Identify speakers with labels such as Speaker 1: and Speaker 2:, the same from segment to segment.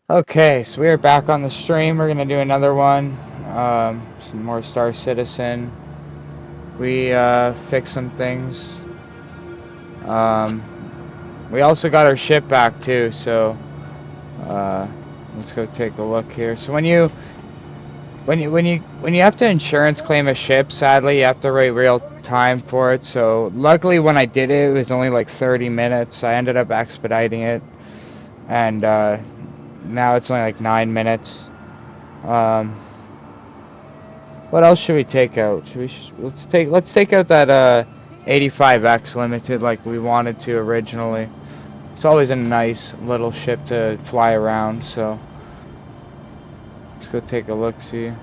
Speaker 1: Okay, so we are back on the stream. We're gonna do another one. Some more Star Citizen. We fixed some things. Um, we also got our ship back too. So uh, let's go take a look here. So when you have to insurance claim a ship, sadly you have to wait real time for it. So luckily when I did it, it was only like 30 minutes. I ended up expediting it, and now it's only like 9 minutes. Um, What else should we take out? Let's take out that 85X limited like we wanted to originally. It's always a nice little ship to fly around, so let's go take a look, see. It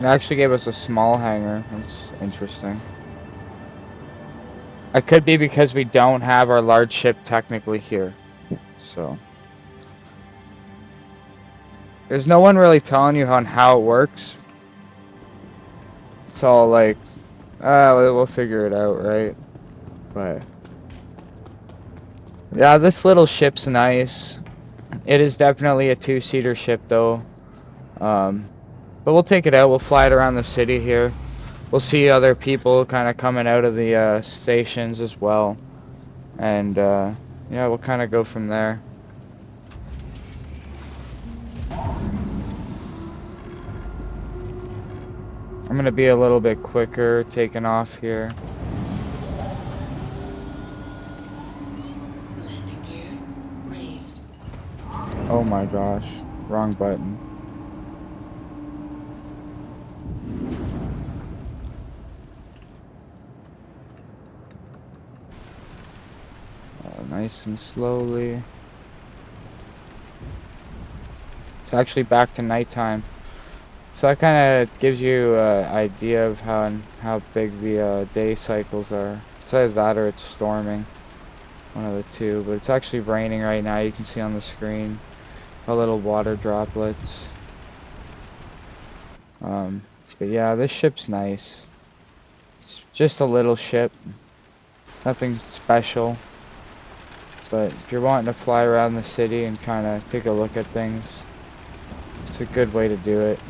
Speaker 1: actually gave us a small hangar. That's interesting. It could be because we don't have our large ship technically here. So there's no one really telling you on how it works. It's all like, we'll figure it out, right? But yeah, this little ship's nice. It is definitely a two-seater ship, though. But we'll take it out. We'll fly it around the city here. We'll see other people kind of coming out of the stations as well. And, yeah, we'll kind of go from there. I'm going to be a little bit quicker taking off here.
Speaker 2: Landing gear raised.
Speaker 1: Oh my gosh. Wrong button. Nice and slowly. It's actually back to nighttime. So that kind of gives you an idea of how big the day cycles are. It's either that or it's storming. One of the two. But it's actually raining right now. You can see on the screen a little water droplets. But yeah, this ship's nice. It's just a little ship. Nothing special. But if you're wanting to fly around the city and kind of take a look at things, it's a good way to do it.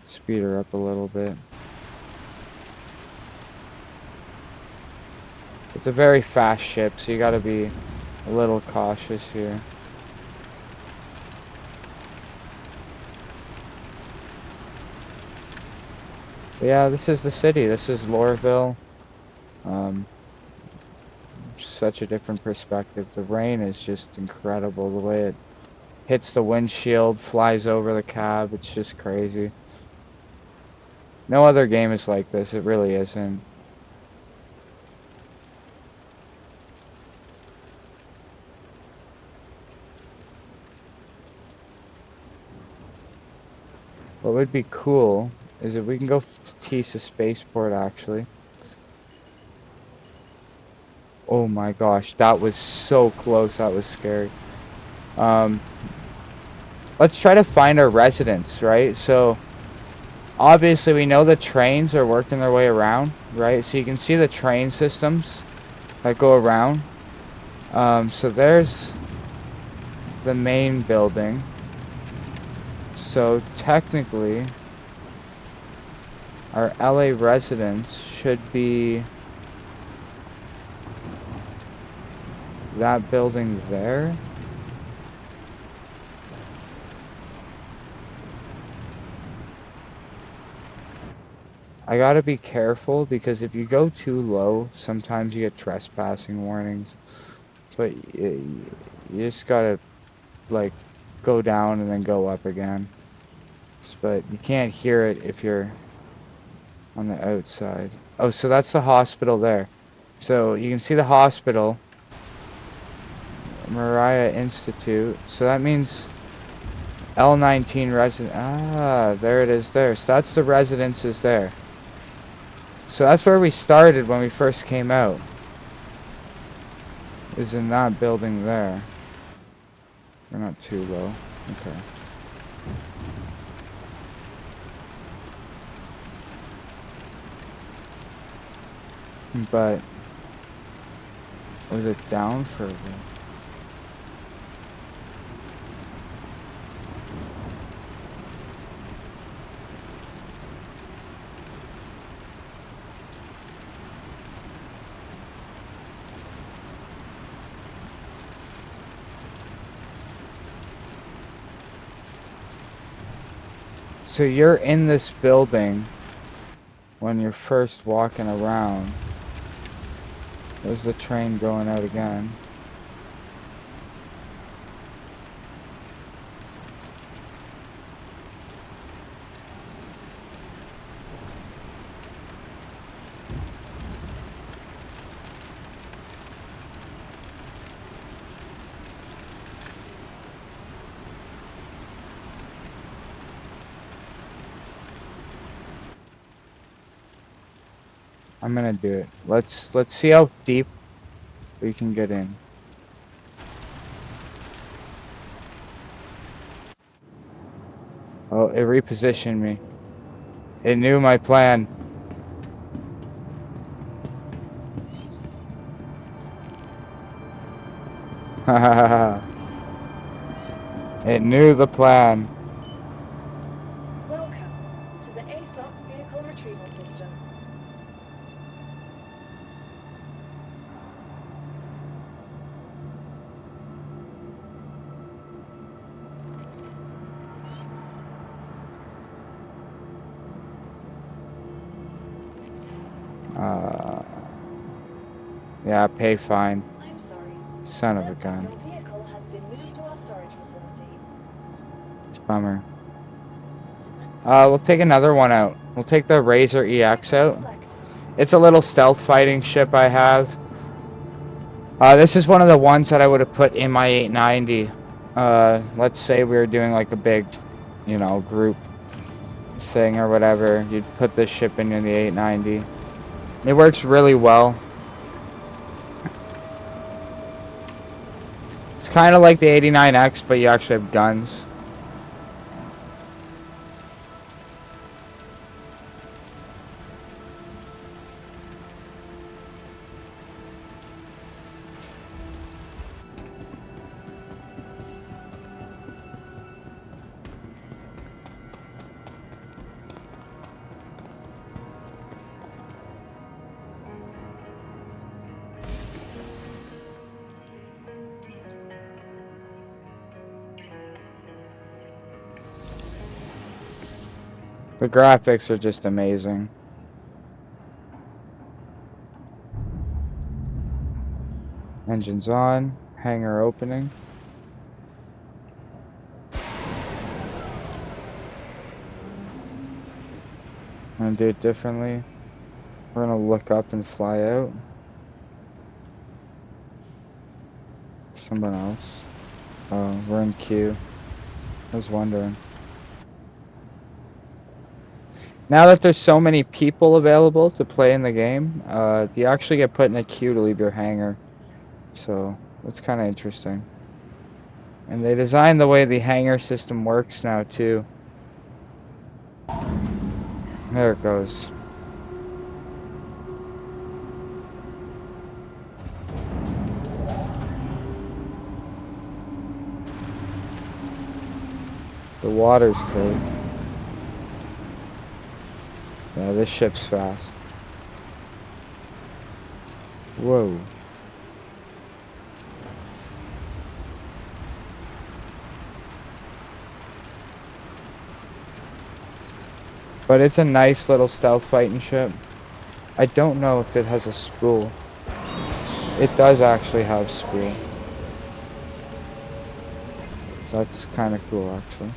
Speaker 1: Speed her up a little bit. It's a very fast ship, so you gotta be a little cautious here. But yeah, this is the city. This is Lorville. Such a different perspective. The rain is just incredible. The way it hits the windshield, flies over the cab. It's just crazy. No other game is like this. It really isn't. What would be cool is if we can go to Tisa Spaceport, actually. Oh my gosh, that was so close. That was scary. Let's try to find our residents, right? So obviously we know the trains are working their way around, right? So you can see the train systems that go around. So there's the main building. So technically our LA residents should be that building there. I gotta be careful because if you go too low, sometimes you get trespassing warnings. But you just gotta, like, go down and then go up again. But you can't hear it if you're on the outside. Oh, so that's the hospital there. So you can see the hospital, Mariah Institute. So that means L19 resident. Ah, there it is there. So that's the residences there. So that's where we started when we first came out. Is in that building there. We're not too low. Okay. But was it down further? So you're in this building when you're first walking around. There's the train going out again. I'm gonna do it. Let's see how deep we can get in. Oh, it repositioned me. It knew my plan. It knew the plan.
Speaker 3: Welcome to the ASOC Vehicle Retrieval System.
Speaker 1: Yeah, pay fine.
Speaker 3: I'm sorry.
Speaker 1: Son of a gun.
Speaker 3: Your vehicle has been moved to our storage facility.
Speaker 1: Bummer. We'll take another one out. We'll take the Razor EX out.
Speaker 3: Selected.
Speaker 1: It's a little stealth fighting ship I have. This is one of the ones that I would have put in my 890. Let's say we were doing like a big, you know, group thing or whatever. You'd put this ship in the 890. It works really well. It's kind of like the 89X, but you actually have guns. The graphics are just amazing. Engines on, hangar opening. I'm gonna do it differently. We're gonna look up and fly out. Someone else. Oh, we're in queue. I was wondering. Now that there's so many people available to play in the game, you actually get put in a queue to leave your hangar. So, that's kind of interesting. And they designed the way the hangar system works now, too. There it goes. The water's clear. Yeah, this ship's fast. Whoa. But it's a nice little stealth fighting ship. I don't know if it has a spool. It does actually have spool. So that's kind of cool, actually.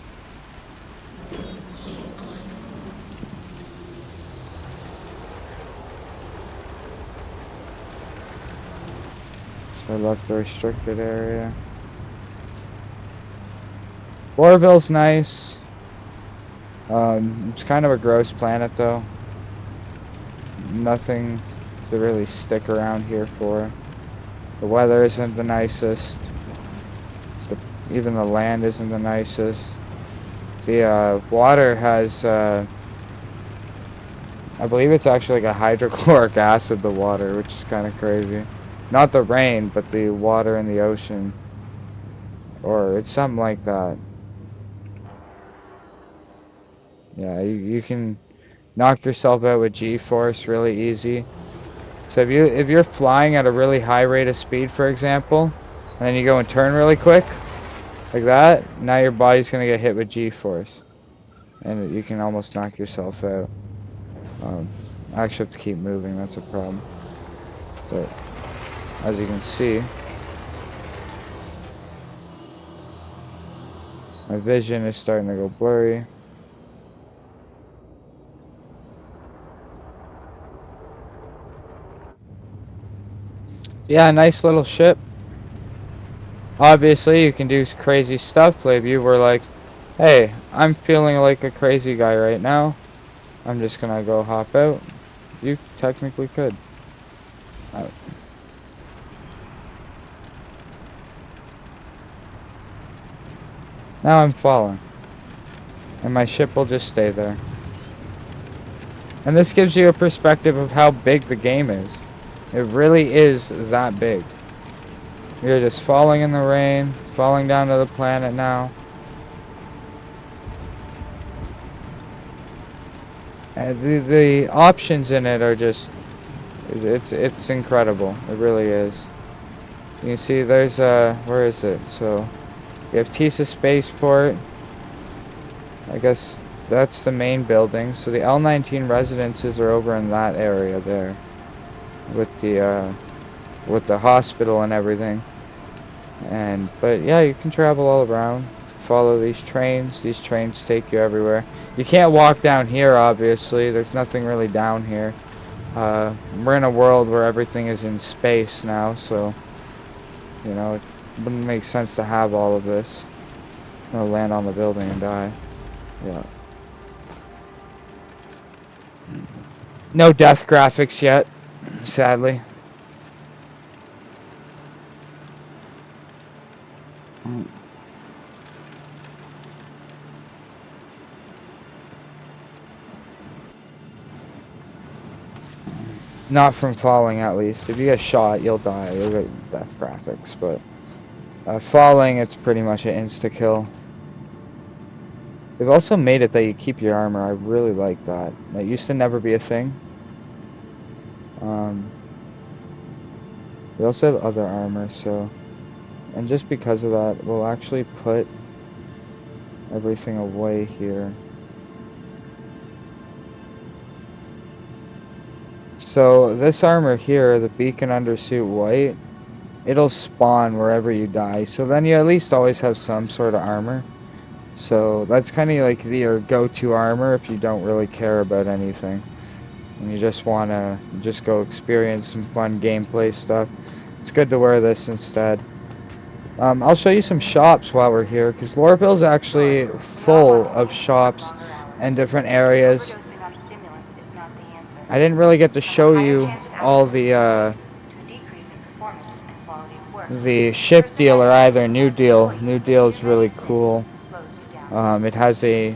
Speaker 1: So I left the restricted area. Orville's nice. It's kind of a gross planet, though. nothing to really stick around here for. The weather isn't the nicest. The, even the land isn't the nicest. The water has, I believe it's actually like a hydrochloric acid, the water, which is kind of crazy. Not the rain, but the water in the ocean. Or it's something like that. Yeah, you can knock yourself out with G-force really easy. So if you're flying at a really high rate of speed, for example, and then you go and turn really quick, like that, now your body's gonna get hit with G-force, and you can almost knock yourself out. I actually have to keep moving. That's a problem. But as you can see, my vision is starting to go blurry. Yeah, nice little ship. Obviously, you can do crazy stuff. Like if you were like, hey, I'm feeling like a crazy guy right now, I'm just gonna go hop out. You technically could. Now I'm falling. And my ship will just stay there. And this gives you a perspective of how big the game is. It really is that big. You're just falling in the rain, falling down to the planet now. And the options in it are just, it's incredible. It really is. You can see there's where is it? So you have Tisa Spaceport. I guess that's the main building. So the L-19 residences are over in that area there, with the hospital and everything. But yeah, you can travel all around. Follow these trains. These trains take you everywhere. You can't walk down here, obviously. There's nothing really down here. We're in a world where everything is in space now, so you know it wouldn't make sense to have all of this. I'll land on the building and die. Yeah. No death graphics yet, sadly. Not from falling, at least. If you get shot, you'll die. You'll get death graphics, but falling, it's pretty much an insta-kill. They've also made it that you keep your armor. I really like that. That used to never be a thing. We also have other armor, so... And just because of that, we'll actually put everything away here. So this armor here, the Beacon Undersuit White, it'll spawn wherever you die. So then you at least always have some sort of armor. So that's kind of like your go-to armor if you don't really care about anything. And you just want to just go experience some fun gameplay stuff. It's good to wear this instead. I'll show you some shops while we're here, because Lorville's actually full of shops and different areas. I didn't really get to show you all the ship dealer either. New Deal. New Deal is really cool. It has a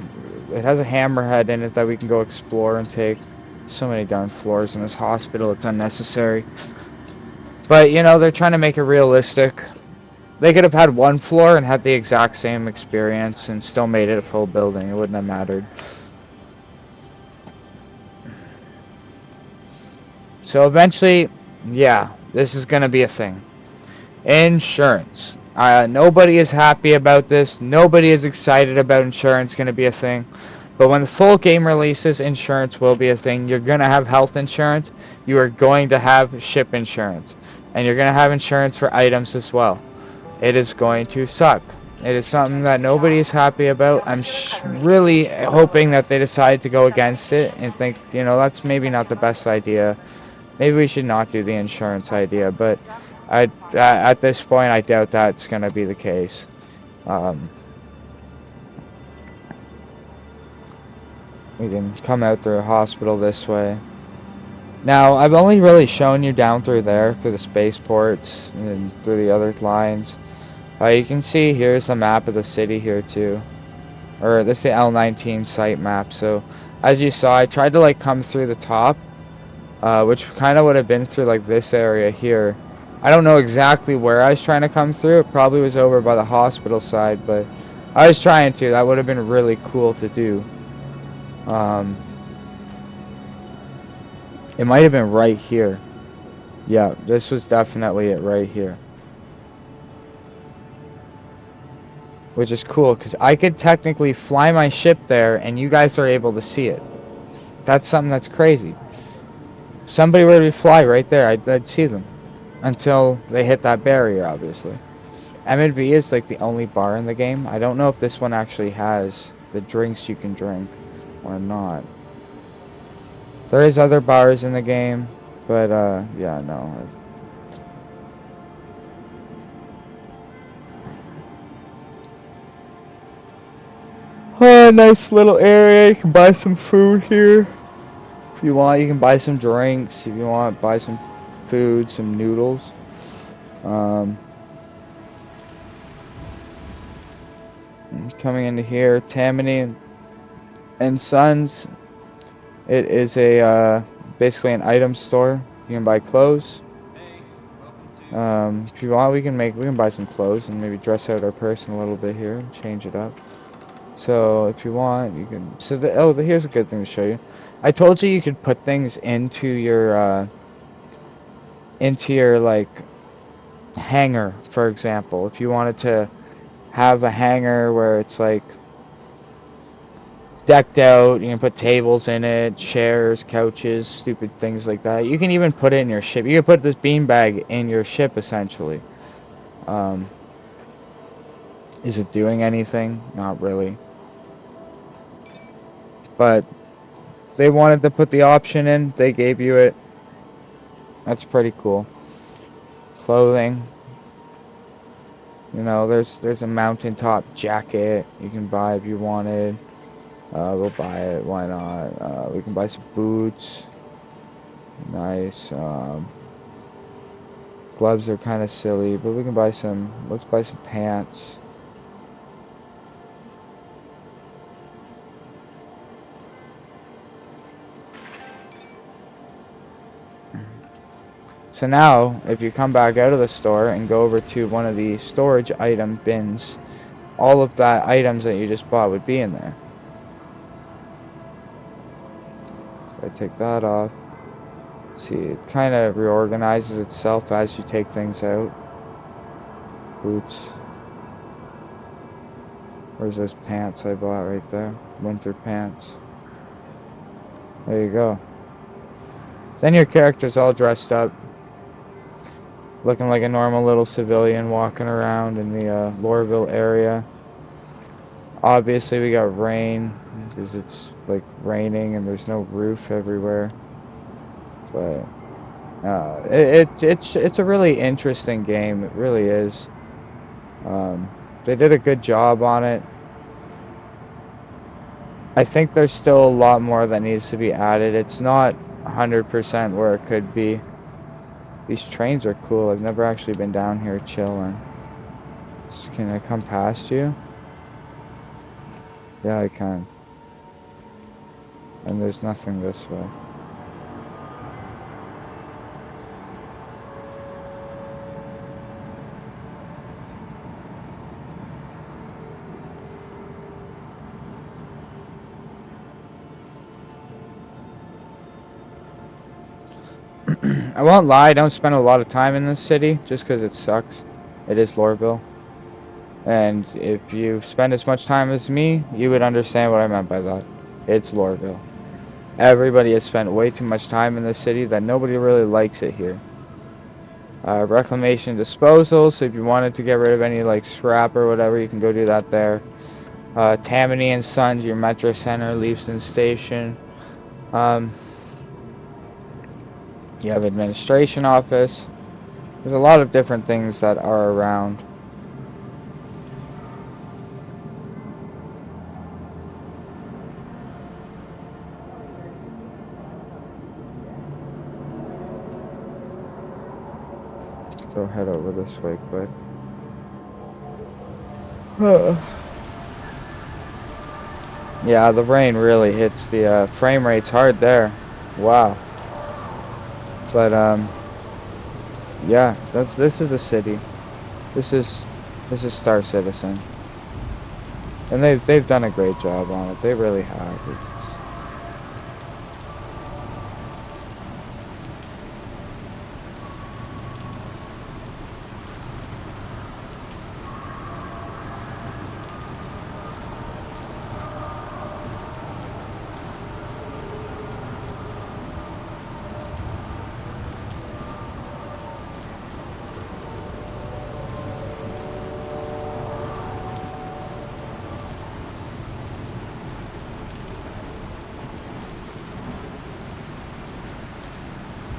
Speaker 1: hammerhead in it that we can go explore and take. So many darn floors in this hospital, it's unnecessary. But you know, they're trying to make it realistic. They could have had one floor and had the exact same experience and still made it a full building. It wouldn't have mattered. So eventually, yeah, this is gonna be a thing. Insurance. Nobody is happy about this. Nobody is excited about insurance gonna be a thing. But when the full game releases, insurance will be a thing. You're gonna have health insurance. You are going to have ship insurance. And you're gonna have insurance for items as well. It is going to suck. It is something that nobody is happy about. I'm really hoping that they decide to go against it and think, you know, that's maybe not the best idea. Maybe we should not do the insurance idea, but at this point, I doubt that's going to be the case. We can come out through a hospital this way. Now, I've only really shown you down through there, through the spaceports and through the other lines. You can see here's a map of the city here too. Or this is the L19 site map. So, as you saw, I tried to like come through the top, which kind of would have been through like this area here. I don't know exactly where I was trying to come through. It probably was over by the hospital side, but I was trying to. That would have been really cool to do. It might have been right here. Yeah, this was definitely it right here. Which is cool, because I could technically fly my ship there, and you guys are able to see it. That's something that's crazy. If somebody were to fly right there, I'd see them. Until they hit that barrier, obviously. M&B is like the only bar in the game. I don't know if this one actually has the drinks you can drink or not. There is other bars in the game, but yeah, no. Oh, nice little area. You can buy some food here. If you want, you can buy some drinks. If you want, buy some food, some noodles. Coming into here, Tammany and Sons. It is a basically an item store. You can buy clothes. If you want, we can buy some clothes and maybe dress out our person a little bit here and change it up. So if you want, you can. So here's a good thing to show you. I told you you could put things into your like hangar, for example. If you wanted to have a hangar where it's like decked out, you can put tables in it, chairs, couches, stupid things like that. You can even put it in your ship. You can put this beanbag in your ship, essentially. Is it doing anything? Not really. But they wanted to put the option in. They gave you it. That's pretty cool. Clothing. You know, there's a mountaintop jacket you can buy if you wanted. We'll buy it. Why not? We can buy some boots. Nice. Gloves are kind of silly, but we can buy some. Let's buy some pants. So now, if you come back out of the store and go over to one of the storage item bins, all of that items that you just bought would be in there. So I take that off. See, it kind of reorganizes itself as you take things out. Boots. Where's those pants I bought right there? Winter pants. There you go. Then your character's all dressed up, looking like a normal little civilian walking around in the Lorville area. Obviously we got rain, because it's like raining and there's no roof everywhere. But it's a really interesting game. It really is. They did a good job on it. I think there's still a lot more that needs to be added. It's not 100% where it could be. These trains are cool. I've never actually been down here chilling. So can I come past you? Yeah, I can. And there's nothing this way. I won't lie, I don't spend a lot of time in this city, just because it sucks. It is Lorville. And if you spend as much time as me, you would understand what I meant by that. It's Lorville. Everybody has spent way too much time in this city that nobody really likes it here. Reclamation disposal, so if you wanted to get rid of any like scrap or whatever, you can go do that there. Tammany and Sons, your Metro Center, Leavesden Station. You have administration office. There's a lot of different things that are around. Go head over this way quick. Yeah, the rain really hits the frame rates hard there. Wow. But yeah, this is the city. This is Star Citizen, and they've done a great job on it. They really have.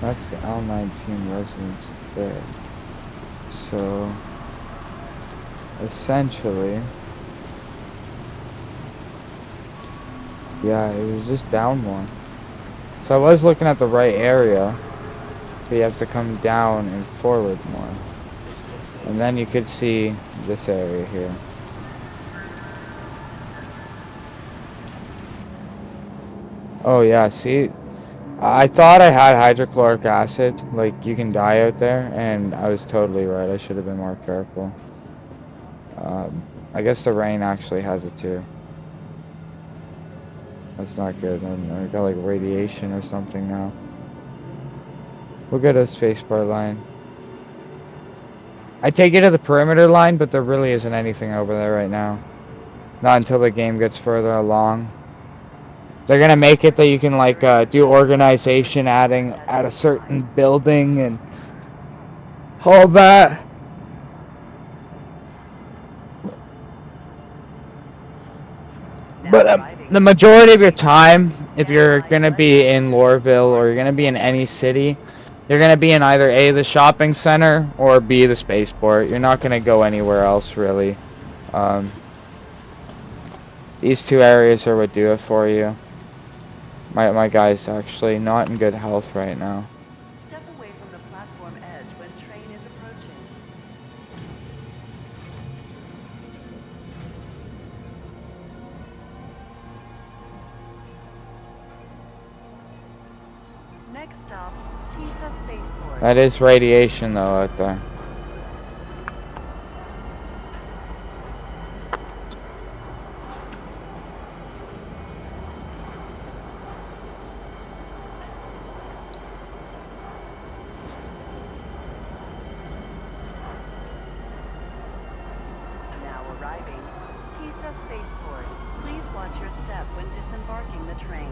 Speaker 1: That's the L19 residence there. So essentially, yeah, it was just down more. So I was looking at the right area, but you have to come down and forward more. And then you could see this area here. Oh yeah, see? I thought I had hydrochloric acid, like you can die out there, and I was totally right. I should have been more careful. I guess the rain actually has it too. That's not good. And I got like radiation or something now. We'll get a spacebar line. I take you to the perimeter line, but there really isn't anything over there right now. Not until the game gets further along. They're gonna make it that you can like do organization adding at a certain building and all that. But the majority of your time, if you're gonna be in Lorville or you're gonna be in any city, you're gonna be in either A, the shopping center, or B, the spaceport. You're not gonna go anywhere else really. These two areas are what do it for you. My guy's actually not in good health right now.
Speaker 4: Step away from the platform edge when train is approaching. Next stop, Tisa Spaceport.
Speaker 1: That is radiation though out there.
Speaker 4: Now arriving, Tisa Spaceport. Please watch your step when disembarking the train.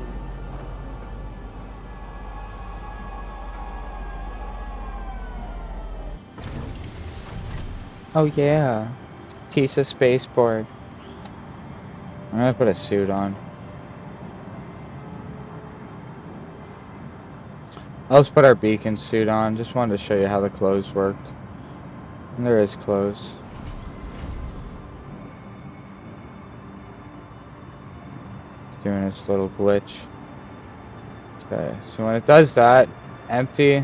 Speaker 1: Oh yeah, Tisa Spaceport. I'm gonna put a suit on. Let's put our beacon suit on. Just wanted to show you how the clothes worked. And there is clothes. Doing its little glitch. Okay, so when it does that, empty,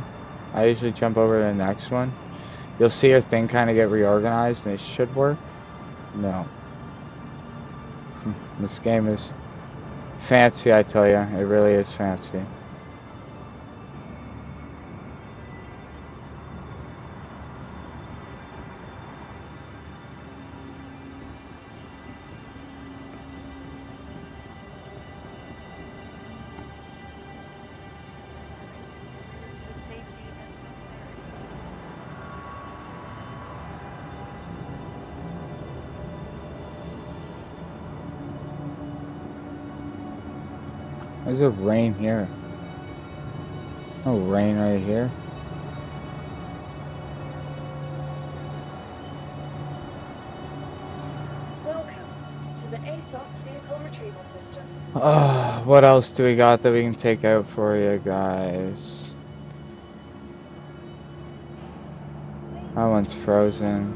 Speaker 1: I usually jump over to the next one. You'll see your thing kind of get reorganized and it should work. No. This game is fancy, I tell you. It really is fancy. There's a rain here. Oh, rain right here.
Speaker 3: Welcome to the ASOC Vehicle Retrieval System.
Speaker 1: What else do we got that we can take out for you guys? That one's frozen.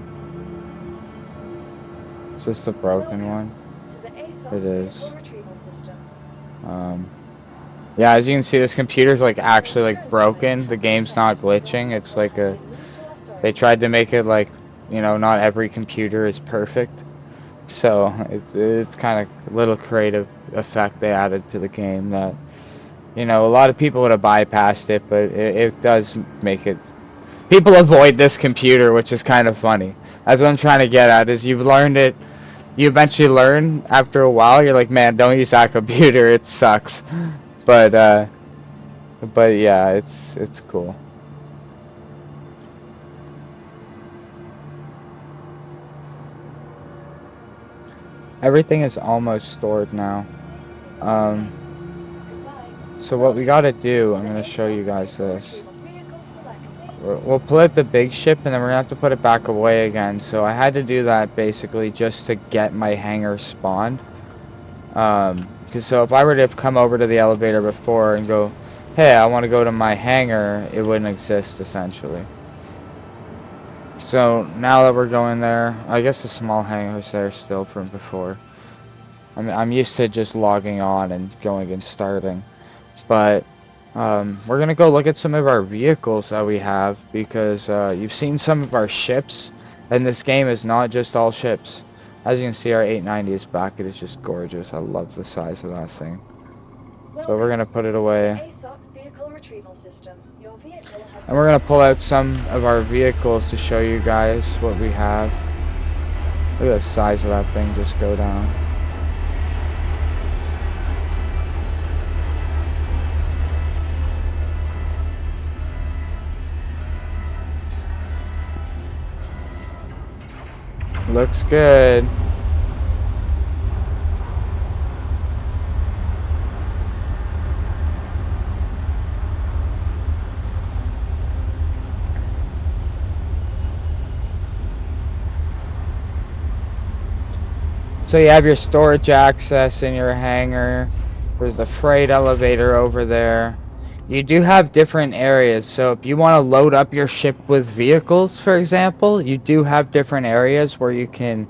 Speaker 1: Is this the broken one?
Speaker 3: To the ASOC
Speaker 1: It is.
Speaker 3: Vehicle Retrieval System.
Speaker 1: Yeah, as you can see, this computer's like actually like broken. The game's not glitching. It's like a They tried to make it like, not every computer is perfect. So it's kind of a little creative effect they added to the game that, a lot of people would have bypassed it, but it does make it. People avoid this computer, which is kind of funny. That's what I'm trying to get at, is you've learned it. You eventually learn after a while. You're like, man, don't use that computer. It sucks. But yeah, it's cool. Everything is almost stored now.
Speaker 3: Goodbye.
Speaker 1: So what we gotta do, I'm gonna show you guys this. We'll put the big ship, and then we're gonna have to put it back away again. So I had to do that basically just to get my hangar spawned. Because so if I were to have come over to the elevator before and go, hey, I want to go to my hangar, it wouldn't exist essentially. So now that we're going there, I guess the small hangar's there still from before. I'm used to just logging on and going and starting, but we're gonna go look at some of our vehicles that we have, because you've seen some of our ships, and this game is not just all ships. As you can see, our 890 is back. It is just gorgeous. I love the size of that thing. So we're gonna put it away. And we're gonna pull out some of our vehicles to show you guys what we have. Look at the size of that thing just go down. Looks good. So you have your storage access in your hangar. There's the freight elevator over there. You do have different areas, so if you want to load up your ship with vehicles, for example, you do have different areas where you can,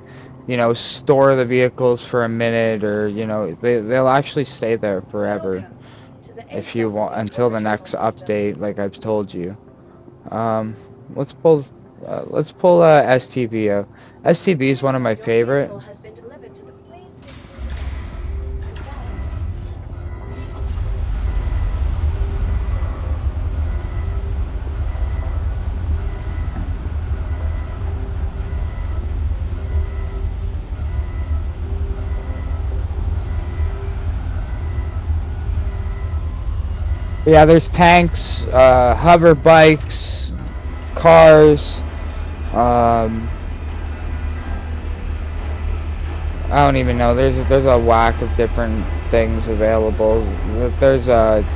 Speaker 1: store the vehicles for a minute, or, they'll actually stay there forever if you want, until the next update, like I've told you. Let's pull STV out. STV is one of my favorite. Yeah, there's tanks, hover bikes, cars. I don't even know. There's a whack of different things available. There's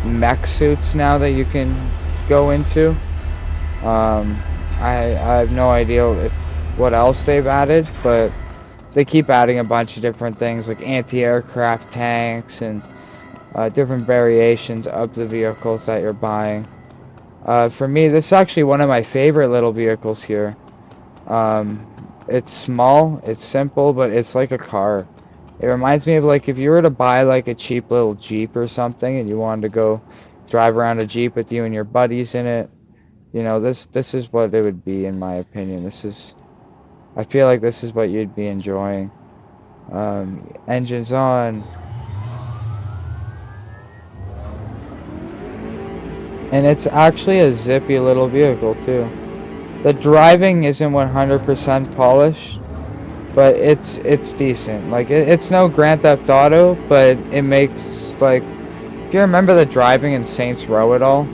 Speaker 1: mech suits now that you can go into. I have no idea what else they've added, but they keep adding a bunch of different things like anti-aircraft tanks and different variations of the vehicles that you're buying. For me, this is actually one of my favorite little vehicles here. It's small, it's simple, but it's like a car. It reminds me of, like, if you were to buy like a cheap little Jeep or something and you wanted to go drive around a Jeep with you and your buddies in it. This is what it would be, in my opinion. I feel like this is what you'd be enjoying. Engines on. And it's actually a zippy little vehicle too. The driving isn't 100% polished, but it's decent. Like it's no Grand Theft Auto, but it makes, like, if you remember the driving in Saints Row at all,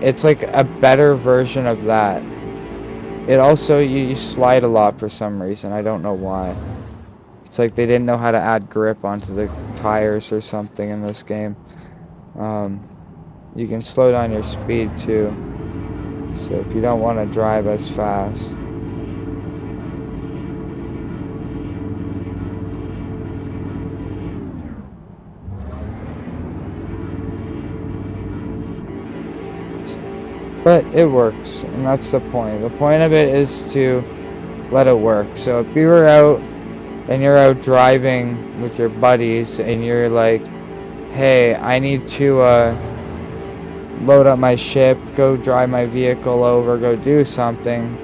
Speaker 1: it's like a better version of that. It also, you slide a lot for some reason. I don't know why. It's like they didn't know how to add grip onto the tires or something in this game. You can slow down your speed too, so if you don't want to drive as fast. But it works, and that's the point. The point of it is to let it work. So if you were out and you're out driving with your buddies and you're like, hey, I need to load up my ship, go drive my vehicle over, go do something.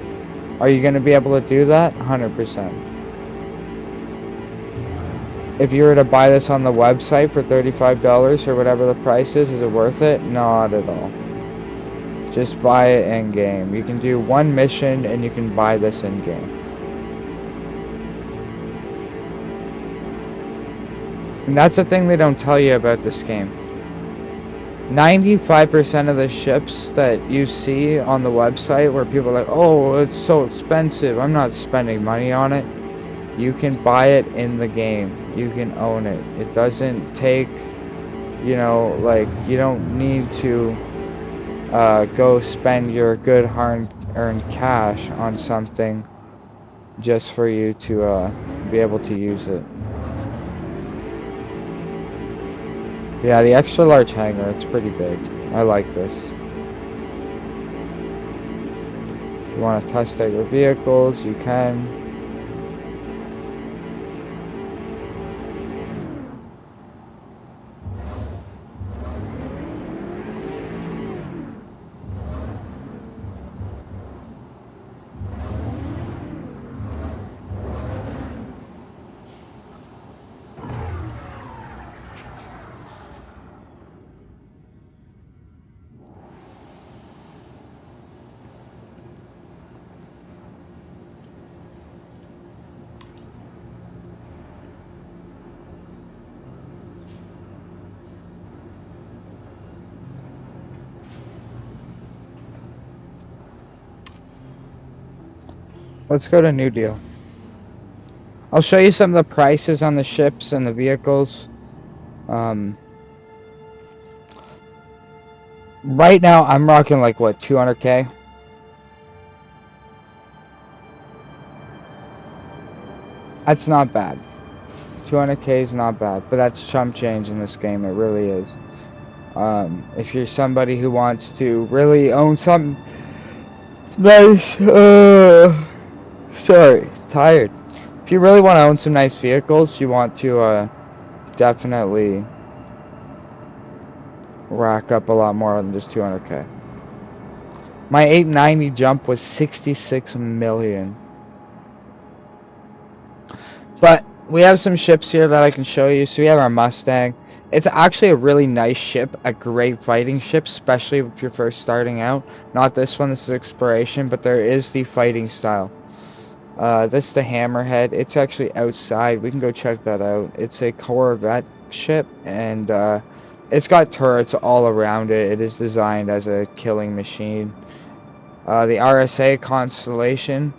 Speaker 1: Are you going to be able to do that? 100%. If you were to buy this on the website for $35 or whatever the price is it worth it? Not at all. Just buy it in-game. You can do one mission and you can buy this in-game. And that's the thing they don't tell you about this game. 95% of the ships that you see on the website where people are like, oh, it's so expensive, I'm not spending money on it. You can buy it in the game. You can own it. It doesn't take, you know, like, you don't need to go spend your good hard-earned cash on something just for you to be able to use it. Yeah, the extra large hangar, it's pretty big. I like this. You want to test out your vehicles, you can. Let's go to New Deal. I'll show you some of the prices on the ships and the vehicles. Right now, I'm rocking like, what, 200K? That's not bad. 200K is not bad, but that's chump change in this game, it really is. If you're somebody who wants to really own something nice, sorry, tired. If you really want to own some nice vehicles, you want to definitely rack up a lot more than just 200K. My 890 jump was 66 million. But we have some ships here that I can show you. So we have our Mustang. It's actually a really nice ship, a great fighting ship, especially if you're first starting out. Not this one, this is Exploration, but there is the fighting style. This is the Hammerhead. It's actually outside. We can go check that out. It's a Corvette ship, and it's got turrets all around it. It is designed as a killing machine. The RSA Constellation.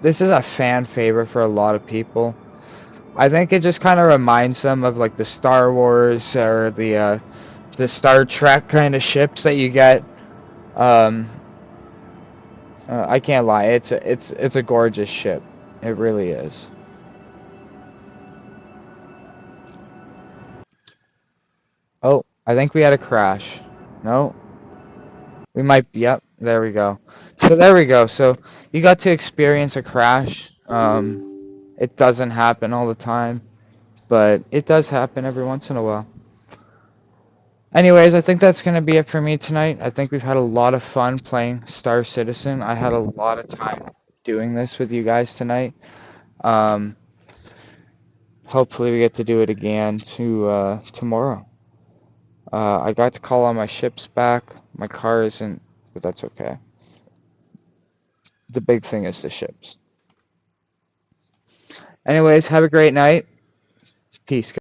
Speaker 1: This is a fan favorite for a lot of people. I think it just kind of reminds them of like the Star Wars or the Star Trek kind of ships that you get. I can't lie, it's a gorgeous ship. It really is. Oh, I think we had a crash. No, we might. Yep, there we go. So there we go. So you got to experience a crash. It doesn't happen all the time, but it does happen every once in a while. Anyways, I think that's going to be it for me tonight. I think we've had a lot of fun playing Star Citizen. I had a lot of time doing this with you guys tonight. Hopefully we get to do it again tomorrow. I got to call all my ships back. My car isn't, but that's okay. The big thing is the ships. Anyways, have a great night. Peace.